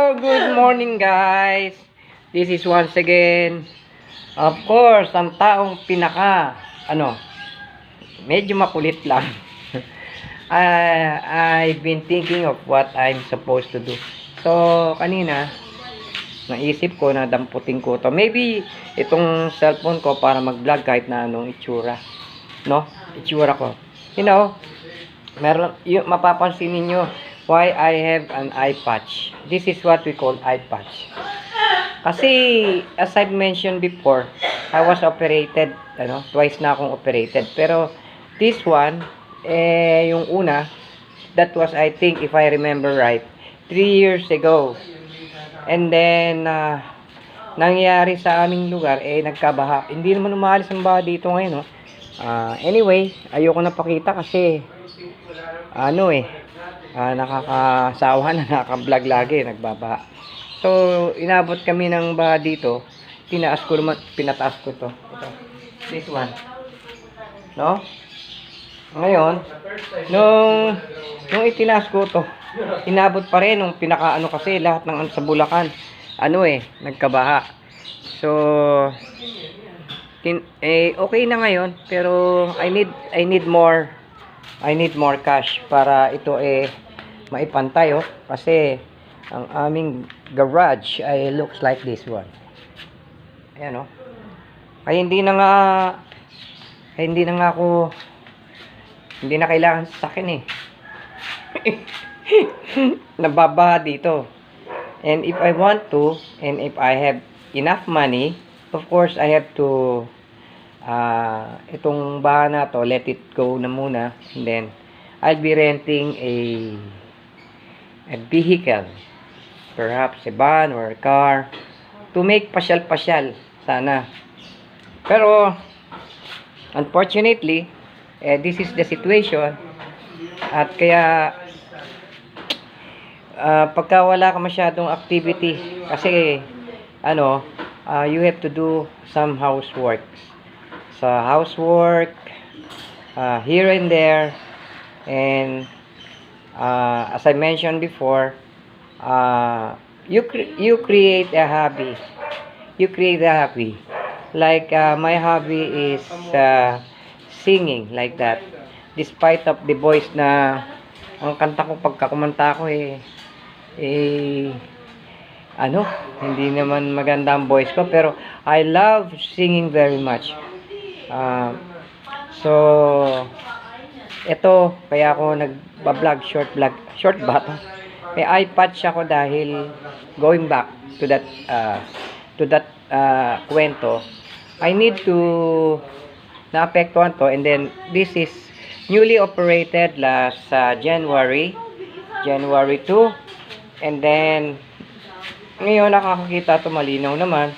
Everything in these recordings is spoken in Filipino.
Good morning guys. This is once again, of course, ang taong medyo makulit lang. I've been thinking of what I'm supposed to do. So, kanina, naisip ko na damputin ko to. Maybe, itong cellphone ko para mag-vlog kahit na anong itsura. No? Itsura ko. You know, mapapansin ninyo, why I have an eye patch. This is what we call eye patch. Kasi, as I've mentioned before, I was operated, twice na akong operated. Pero, this one, yung una, that was, I think, if I remember right, 3 years ago. And then, nangyari sa aming lugar, nagkabaha. Hindi naman umalis ang baha dito ngayon, no? Anyway, ayoko na pakita kasi, nakakasawa na, nakaka-vlog lagi, nagbabaha. So, inabot kami ng baha dito. Pinataas ko to. Ito. This one. No? Ngayon, nung itinaas ko to, inabot pa rin nung kasi lahat ng sa Bulacan, nagkabaha. So, okay na ngayon, pero I need more cash para ito maipantay, kasi ang aming garage ay looks like this one. Ayan, ay hindi na kailangan sa akin nababaha dito. And if I want to, and if I have enough money, of course I have to itong baha na to, let it go na muna, and then I'll be renting a vehicle, perhaps a van or a car, to make pasyal-pasyal sana. Pero unfortunately, this is the situation, at kaya pagka wala ka masyadong activity, kasi you have to do some housework, here and there. And as I mentioned before, you create a hobby. Like my hobby is singing, like that. Despite of the voice na ang kanta ko, pagka kumanta ko hindi naman maganda ang voice ko, pero I love singing very much. So ito, kaya ako nagba-vlog, short ba to? May eye patch ako dahil going back to that kwento, I need to naapektuhan to, and then this is newly operated last January 2, and then ngayon nakakakita to, malinaw naman.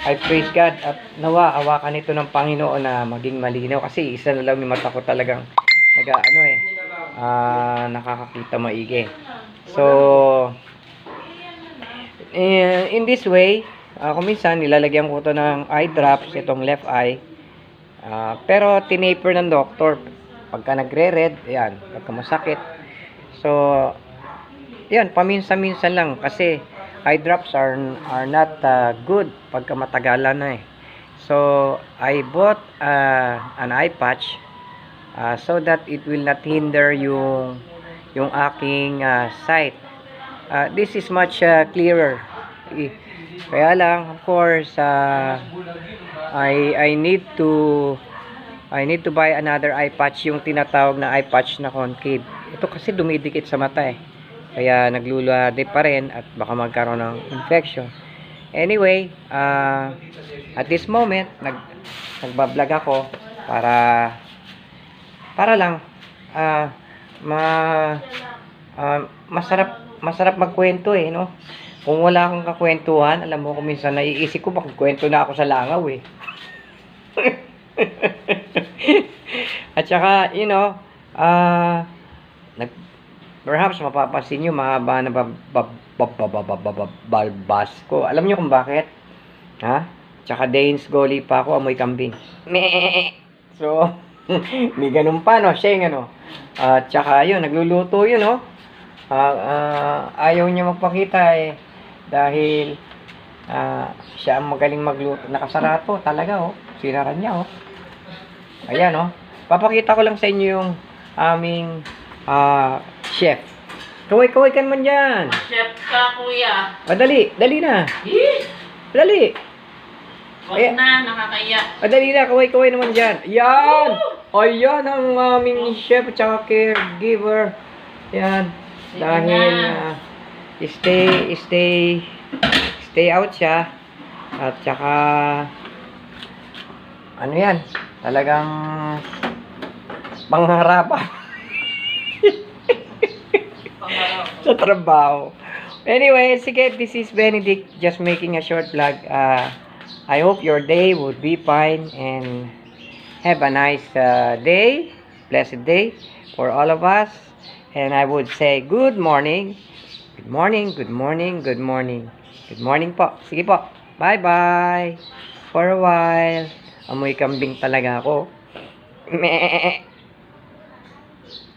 I praise God at nawa awakan ito ng Panginoon na maging malinaw, kasi isa na lang yung mata ko talagang nakakakita maigi. So in this way, minsan nilalagyan ko to ng eye drops, itong left eye, pero tinaper ng doktor pagka nagre-red, pagka masakit. So yan, paminsan-minsan lang, kasi eye drops are not good pagka matagalan na So I bought an eye patch so that it will not hinder yung aking sight. This is much clearer. Kaya lang, of course, I need to buy another eye patch, yung tinatawag na eye patch na concave. Ito kasi dumidikit sa mata kaya nagluluhade pa rin at baka magkaroon ng infection. Anyway, at this moment nagba-vlog ako para lang masarap magkwento Kung wala akong kakwentuhan, alam mo, kung minsan naiisip ko magkwento na ako sa langaw At saka, perhaps mapapansin nyo, mahaba na balbas ko. Alam nyo kung bakit? Tsaka Danes Goli pa ako, amoy kambing. So, may ganun pa, Sheng, tsaka yun, nagluluto yun, ayaw niya magpakita, Dahil siya ang magaling magluto. Nakasarato talaga, oh. Sinaran niya, oh. Ayan, oh. Papakita ko lang sa inyo yung aming chef. Kaway-kaway ka naman dyan. Chef ka, kuya. Dali na. Eh, Dali. wag na, nakakaya. Dali na, kaway-kaway naman dyan. Ayan! Ayan ang aming chef at saka caregiver. Ayan. Sige Dahil na. stay out siya. At saka ano yan? Talagang pangharapan sa trabaho. Anyway, sige, this is Benedict just making a short vlog. I hope your day would be fine and have a nice day, blessed day for all of us. And I would say good morning. Good morning, good morning, good morning. Good morning po. Sige po. Bye-bye. For a while. Amoy kambing talaga ako. Meh.